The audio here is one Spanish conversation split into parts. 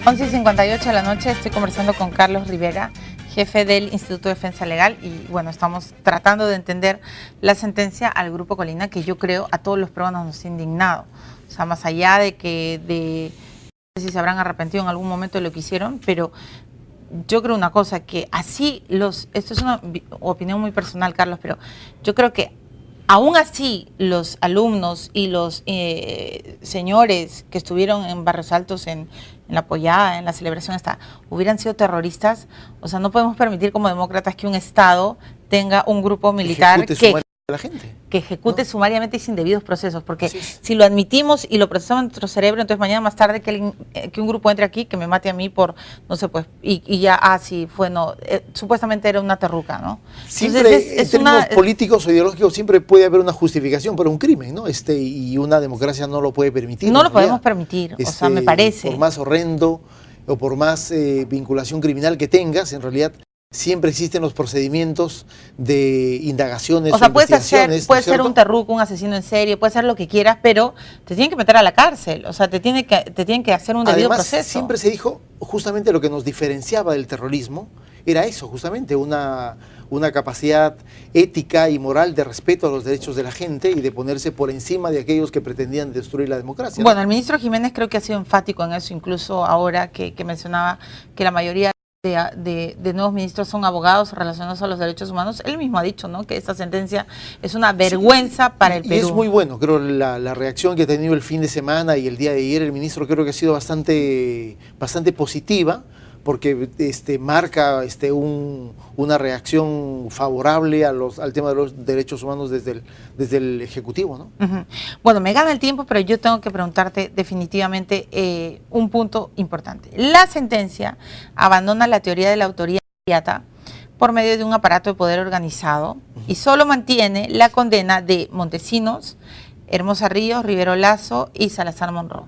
11:58 de la noche, estoy conversando con Carlos Rivera, jefe del Instituto de Defensa Legal, y bueno, estamos tratando de entender la sentencia al Grupo Colina, que yo creo a todos los peruanos nos ha indignado. O sea, más allá de que no sé si se habrán arrepentido en algún momento de lo que hicieron, pero yo creo una cosa, que así esto es una opinión muy personal, Carlos, pero yo creo que aún así los alumnos y los señores que estuvieron en Barrios Altos, en la apoyada, en la celebración hubieran sido terroristas. O sea, no podemos permitir como demócratas que un Estado tenga un grupo militar que ejecute sumariamente y sin debidos procesos, porque si lo admitimos y lo procesamos en nuestro cerebro, entonces mañana más tarde que un grupo entre aquí, que me mate a mí por, no sé, pues, y ya, sí, fue, no, supuestamente era una terruca, ¿no? Siempre, entonces, en términos políticos o ideológicos, siempre puede haber una justificación para un crimen, ¿no? Y una democracia no lo puede permitir. No lo podemos permitir, o sea, me parece. Por más horrendo o por más vinculación criminal que tengas, en realidad siempre existen los procedimientos de indagaciones, o sea, investigaciones. Puede ser un terruco, un asesino en serie, puede ser lo que quieras, pero te tienen que meter a la cárcel, o sea, te tienen que hacer un debido proceso. Siempre se dijo, justamente lo que nos diferenciaba del terrorismo era eso, justamente una capacidad ética y moral de respeto a los derechos de la gente y de ponerse por encima de aquellos que pretendían destruir la democracia. Bueno, el ministro Jiménez creo que ha sido enfático en eso, incluso ahora que mencionaba que la mayoría de nuevos ministros son abogados relacionados a los derechos humanos. Él mismo ha dicho, ¿no?, que esta sentencia es una vergüenza para el Perú. Y es muy bueno, creo, la reacción que ha tenido el fin de semana y el día de ayer el ministro, creo que ha sido bastante positiva, porque marca una reacción favorable al tema de los derechos humanos desde el Ejecutivo, ¿no? Bueno, me gana el tiempo, pero yo tengo que preguntarte definitivamente un punto importante. La sentencia abandona la teoría de la autoría inmediata por medio de un aparato de poder organizado y solo mantiene la condena de Montesinos, Hermosa Ríos, Rivero Lazo y Salazar Monroe.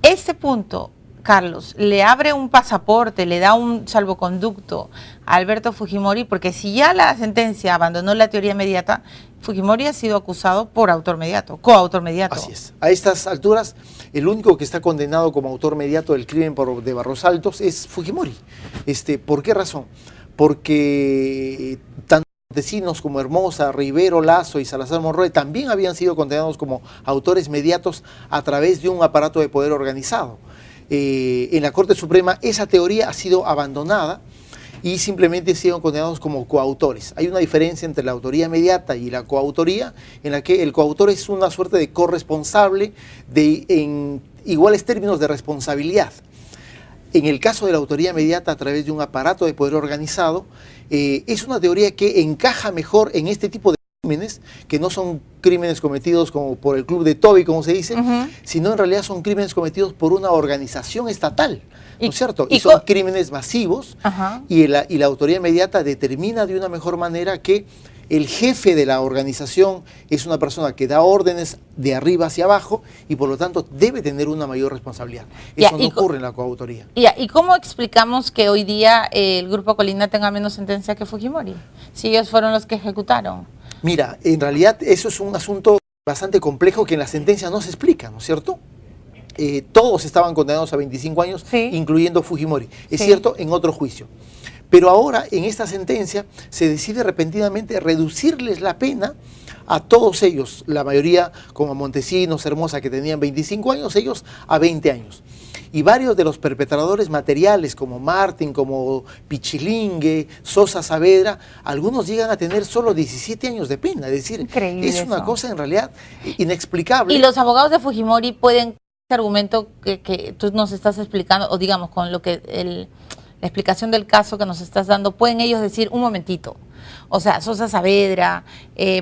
Este punto, Carlos, le abre un pasaporte, le da un salvoconducto a Alberto Fujimori, porque si ya la sentencia abandonó la teoría inmediata, Fujimori ha sido acusado por autor mediato, coautor mediato. Así es. A estas alturas, el único que está condenado como autor mediato del crimen de Barrios Altos es Fujimori. ¿Por qué razón? Porque tanto Montesinos como Hermosa, Rivero Lazo y Salazar Monroe también habían sido condenados como autores mediatos a través de un aparato de poder organizado. En la Corte Suprema esa teoría ha sido abandonada y simplemente han sido condenados como coautores. Hay una diferencia entre la autoría inmediata y la coautoría, en la que el coautor es una suerte de corresponsable en iguales términos de responsabilidad. En el caso de la autoría inmediata a través de un aparato de poder organizado, es una teoría que encaja mejor en este tipo de crímenes, que no son crímenes cometidos como por el club de Toby, como se dice, sino en realidad son crímenes cometidos por una organización estatal, ¿no es cierto? Y son crímenes masivos, y la autoría inmediata determina de una mejor manera que el jefe de la organización es una persona que da órdenes de arriba hacia abajo y por lo tanto debe tener una mayor responsabilidad. Eso no ocurre en la coautoría. ¿Y cómo explicamos que hoy día el Grupo Colina tenga menos sentencia que Fujimori, si ellos fueron los que ejecutaron? Mira, en realidad eso es un asunto bastante complejo que en la sentencia no se explica, ¿no es cierto? Todos estaban condenados a 25 años, incluyendo Fujimori. Es cierto, en otro juicio. Pero ahora, en esta sentencia, se decide repentinamente reducirles la pena a todos ellos, la mayoría, como Montesinos, Hermosa, que tenían 25 años, ellos a 20 años. Y varios de los perpetradores materiales, como Martín, como Pichilingue, Sosa Saavedra, algunos llegan a tener solo 17 años de pena. Es decir, es una cosa en realidad inexplicable. Y los abogados de Fujimori pueden, este argumento que tú nos estás explicando, o digamos, con lo que la explicación del caso que nos estás dando, pueden ellos decir, un momentito, o sea, Sosa Saavedra,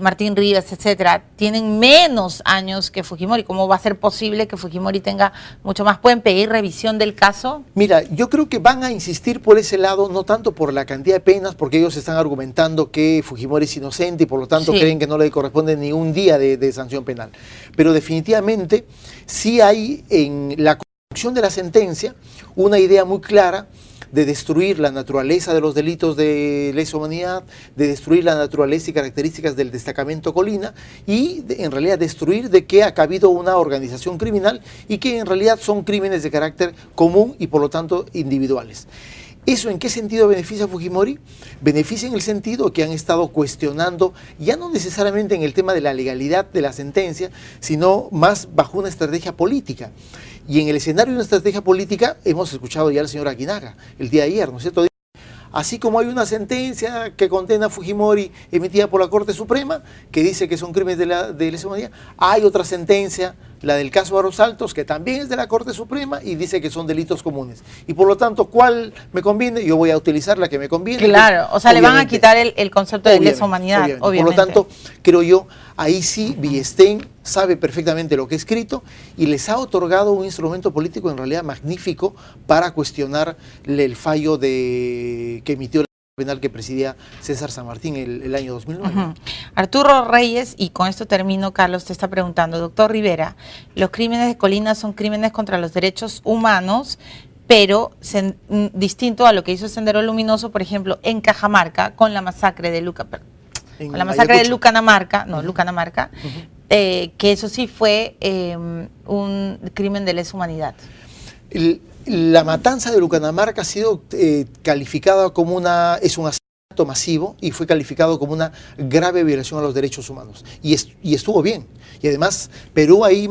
Martín Rivas, etcétera, tienen menos años que Fujimori. ¿Cómo va a ser posible que Fujimori tenga mucho más? ¿Pueden pedir revisión del caso? Mira, yo creo que van a insistir por ese lado, no tanto por la cantidad de penas, porque ellos están argumentando que Fujimori es inocente y por lo tanto creen que no le corresponde ni un día de sanción penal. Pero definitivamente sí hay en la construcción de la sentencia una idea muy clara de destruir la naturaleza de los delitos de lesa humanidad, de destruir la naturaleza y características del destacamento Colina y en realidad destruir de que ha habido una organización criminal y que en realidad son crímenes de carácter común y por lo tanto individuales. ¿Eso en qué sentido beneficia a Fujimori? Beneficia en el sentido que han estado cuestionando, ya no necesariamente en el tema de la legalidad de la sentencia, sino más bajo una estrategia política. Y en el escenario de una estrategia política hemos escuchado ya al señor Aguinaga el día de ayer, ¿no es cierto? Así como hay una sentencia que condena a Fujimori emitida por la Corte Suprema, que dice que son crímenes de lesa humanidad, hay otra sentencia, la del caso Barros Altos, que también es de la Corte Suprema y dice que son delitos comunes. Y por lo tanto, ¿cuál me conviene? Yo voy a utilizar la que me conviene. Claro, o sea, le van a quitar el concepto de lesa humanidad, obviamente. Por lo tanto, creo yo, ahí sí Villestein sabe perfectamente lo que ha escrito y les ha otorgado un instrumento político en realidad magnífico para cuestionar el fallo que emitió la penal que presidía César San Martín el año 2009. Arturo Reyes, y con esto termino, Carlos, te está preguntando, doctor Rivera, los crímenes de Colina son crímenes contra los derechos humanos, pero distinto a lo que hizo Sendero Luminoso, por ejemplo, en Cajamarca, con la masacre de Lucanamarca, que eso sí fue un crimen de lesa humanidad. La matanza de Lucanamarca ha sido calificada como es un asesinato masivo y fue calificado como una grave violación a los derechos humanos. Y estuvo bien. Y además Perú ahí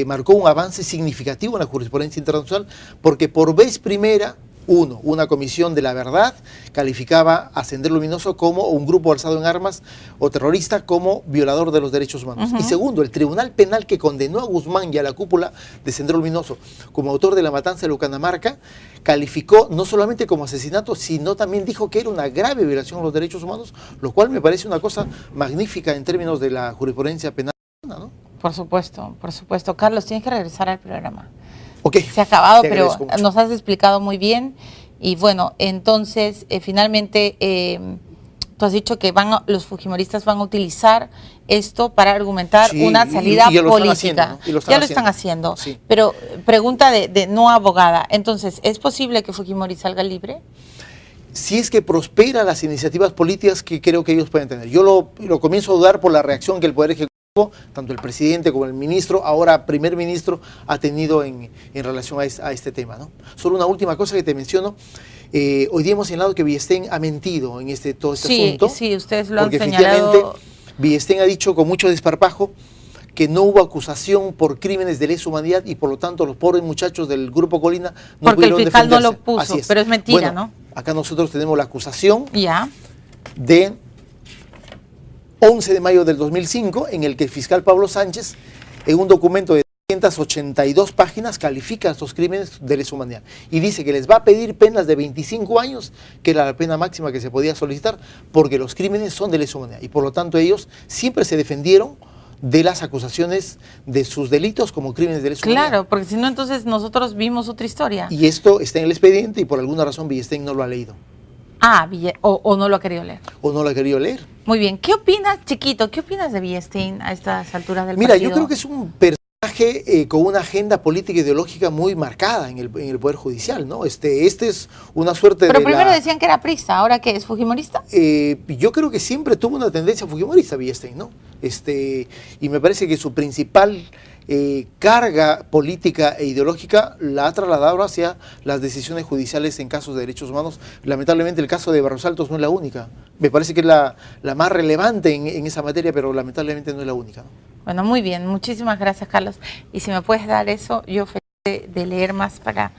marcó un avance significativo en la jurisprudencia internacional porque por vez primera, una comisión de la verdad calificaba a Sendero Luminoso como un grupo alzado en armas o terrorista como violador de los derechos humanos. Y segundo, el Tribunal Penal que condenó a Guzmán y a la cúpula de Sendero Luminoso como autor de la matanza de Lucanamarca, calificó no solamente como asesinato, sino también dijo que era una grave violación a los derechos humanos, lo cual me parece una cosa magnífica en términos de la jurisprudencia penal, ¿no? Por supuesto, por supuesto. Carlos, tienes que regresar al programa. Okay. Se ha acabado, pero nos has explicado muy bien. Y bueno, entonces, finalmente, tú has dicho que los fujimoristas van a utilizar esto para argumentar una salida política. Ya lo están haciendo. Sí. Pero pregunta de no abogada. Entonces, ¿es posible que Fujimori salga libre? Si es que prospera las iniciativas políticas que creo que ellos pueden tener. Yo lo comienzo a dudar por la reacción que el Poder Ejecutivo, tanto el presidente como el ministro, ahora primer ministro, ha tenido en relación a este tema, ¿no? Solo una última cosa que te menciono. Hoy día hemos señalado que Villestein ha mentido en todo este asunto. Sí, ustedes lo han señalado. Porque efectivamente Villestein ha dicho con mucho desparpajo que no hubo acusación por crímenes de lesa humanidad y por lo tanto los pobres muchachos del Grupo Colina no pudieron defenderse. Porque el fiscal no lo puso, pero es mentira, bueno, ¿no? Acá nosotros tenemos la acusación de 11 de mayo del 2005, en el que el fiscal Pablo Sánchez, en un documento de 282 páginas, califica estos crímenes de lesa humanidad y dice que les va a pedir penas de 25 años, que era la pena máxima que se podía solicitar, porque los crímenes son de lesa humanidad y por lo tanto ellos siempre se defendieron de las acusaciones de sus delitos como crímenes de lesa humanidad. Claro, porque si no entonces nosotros vimos otra historia. Y esto está en el expediente y por alguna razón Villestein no lo ha leído. O no lo ha querido leer. O no lo ha querido leer. Muy bien. ¿Qué opinas, chiquito? ¿Qué opinas de Villestein a estas alturas del partido? Mira, yo creo que es un personaje con una agenda política e ideológica muy marcada en el Poder Judicial, ¿no? Este es una suerte Pero primero decían que era priista, ¿ahora qué es? ¿Fujimorista? Yo creo que siempre tuvo una tendencia fujimorista Villestein, ¿no? Y me parece que su principal carga política e ideológica la ha trasladado hacia las decisiones judiciales en casos de derechos humanos. Lamentablemente el caso de Barros Altos no es la única. Me parece que es la más relevante en esa materia, pero lamentablemente no es la única, ¿no? Bueno, muy bien. Muchísimas gracias, Carlos. Y si me puedes dar eso, yo feliz de leer más para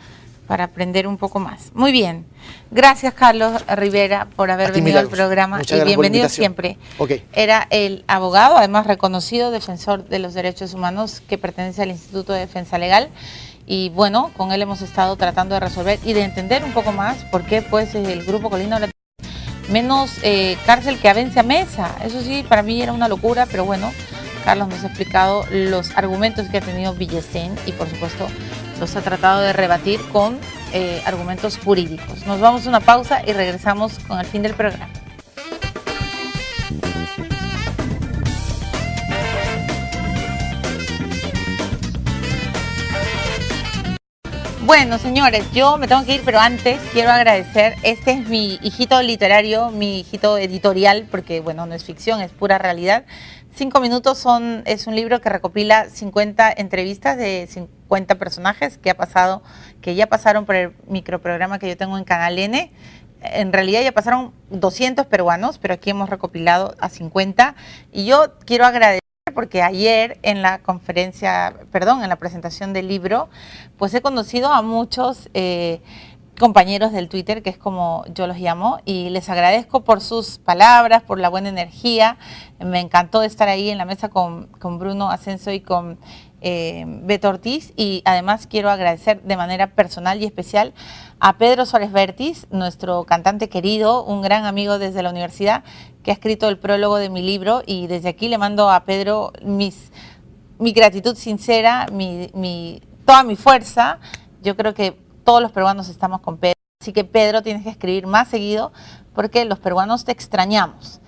aprender un poco más. Muy bien. Gracias, Carlos Rivera, por haber venido al programa. Y bienvenido siempre. Era el abogado, además reconocido defensor de los derechos humanos que pertenece al Instituto de Defensa Legal. Y bueno, con él hemos estado tratando de resolver y de entender un poco más por qué pues el Grupo Colina ahora tiene menos cárcel que Avencia Mesa. Eso sí, para mí era una locura, pero bueno, Carlos nos ha explicado los argumentos que ha tenido Villestein y por supuesto los ha tratado de rebatir con argumentos jurídicos. Nos vamos a una pausa y regresamos con el fin del programa. Bueno, señores, yo me tengo que ir, pero antes quiero agradecer, este es mi hijito literario, mi hijito editorial, porque bueno, no es ficción, es pura realidad. 5 minutos es un libro que recopila 50 entrevistas de 50 personajes que ya pasaron por el microprograma que yo tengo en Canal N. En realidad ya pasaron 200 peruanos, pero aquí hemos recopilado a 50. Y yo quiero agradecer porque ayer en la en la presentación del libro, pues he conocido a muchos compañeros del Twitter, que es como yo los llamo, y les agradezco por sus palabras, por la buena energía. Me encantó estar ahí en la mesa con Bruno Ascenso y con Beto Ortiz, y además quiero agradecer de manera personal y especial a Pedro Suárez Vértiz, nuestro cantante querido, un gran amigo desde la universidad, que ha escrito el prólogo de mi libro, y desde aquí le mando a Pedro mi gratitud sincera, toda mi fuerza. Yo creo que todos los peruanos estamos con Pedro, así que Pedro, tienes que escribir más seguido porque los peruanos te extrañamos.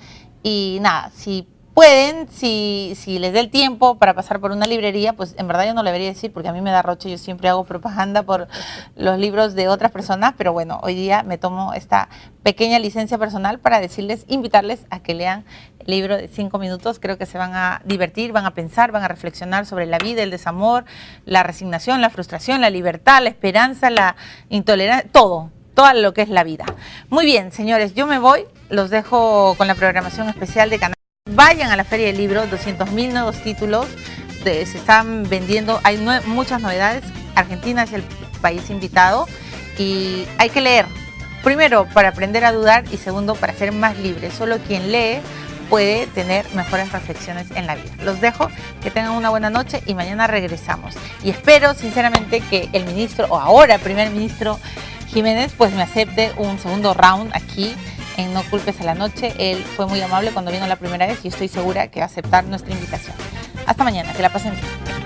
Y nada, si pueden, si les dé el tiempo para pasar por una librería, pues en verdad yo no le debería decir porque a mí me da roche, yo siempre hago propaganda por los libros de otras personas, pero bueno, hoy día me tomo esta pequeña licencia personal para invitarles a que lean el libro de 5 minutos. Creo que se van a divertir, van a pensar, van a reflexionar sobre la vida, el desamor, la resignación, la frustración, la libertad, la esperanza, la intolerancia, todo lo que es la vida. Muy bien, señores, yo me voy, los dejo con la programación especial de Canal. Vayan a la Feria del Libro, 200.000 nuevos títulos, se están vendiendo, hay muchas novedades. Argentina es el país invitado y hay que leer. Primero, para aprender a dudar, y segundo, para ser más libre. Solo quien lee puede tener mejores reflexiones en la vida. Los dejo, que tengan una buena noche y mañana regresamos. Y espero sinceramente que el ministro, o ahora primer ministro Jiménez, pues me acepte un segundo round aquí en No Culpes a la Noche. Él fue muy amable cuando vino la primera vez y estoy segura que va a aceptar nuestra invitación. Hasta mañana, que la pasen bien.